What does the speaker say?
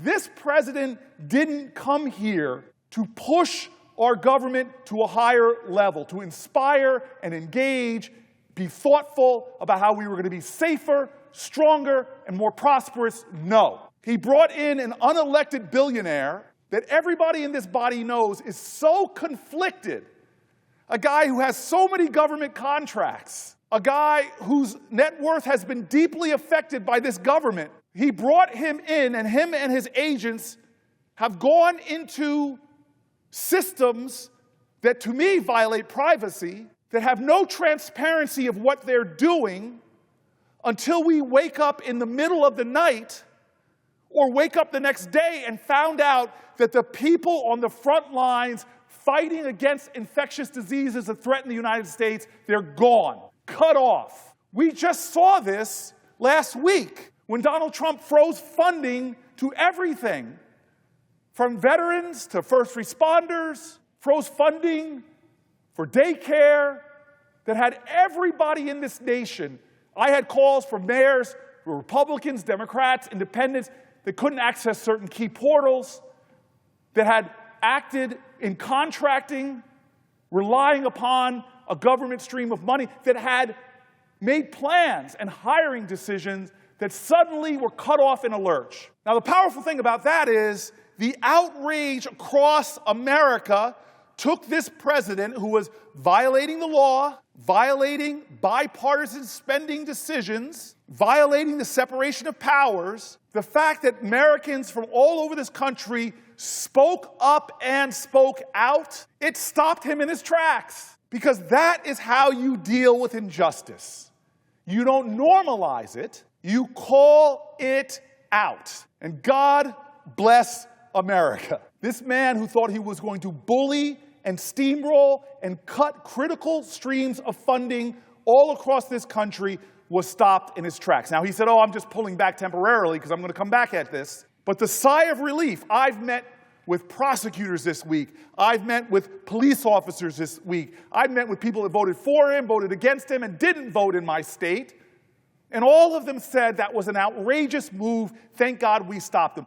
This president didn't come here to push our government to a higher level, to inspire and engage, be thoughtful about how we were going to be safer, stronger, and more prosperous. No. He brought in an unelected billionaire that everybody in this body knows is so conflicted, a guy who has so many government contracts, a guy whose net worth has been deeply affected by this government. He brought him in, and him and his agents have gone into systems that, to me, violate privacy, that have no transparency of what they're doing until we wake up in the middle of the night or wake up the next day and found out that the people on the front lines fighting against infectious diseases that threaten the United States, they're gone, cut off. We just saw this last week when Donald Trump froze funding to everything, from veterans to first responders, froze funding for daycare that had everybody in this nation. I had calls from mayors, Republicans, Democrats, independents, that couldn't access certain key portals, that had acted in contracting, relying upon a government stream of money, that had made plans and hiring decisions that suddenly were cut off in a lurch. Now, the powerful thing about that is the outrage across America took this president who was violating the law, violating bipartisan spending decisions, violating the separation of powers, the fact that Americans from all over this country spoke up and spoke out, it stopped him in his tracks. Because that is how you deal with injustice. You don't normalize it, you call it out. And God bless America. This man who thought he was going to bully and steamroll and cut critical streams of funding all across this country was stopped in his tracks. Now, he said, oh, I'm just pulling back temporarily because I'm going to come back at this. But the sigh of relief, I've met with prosecutors this week. I've met with police officers this week. I've met with people that voted for him, voted against him, and didn't vote in my state. And all of them said that was an outrageous move. Thank God we stopped him.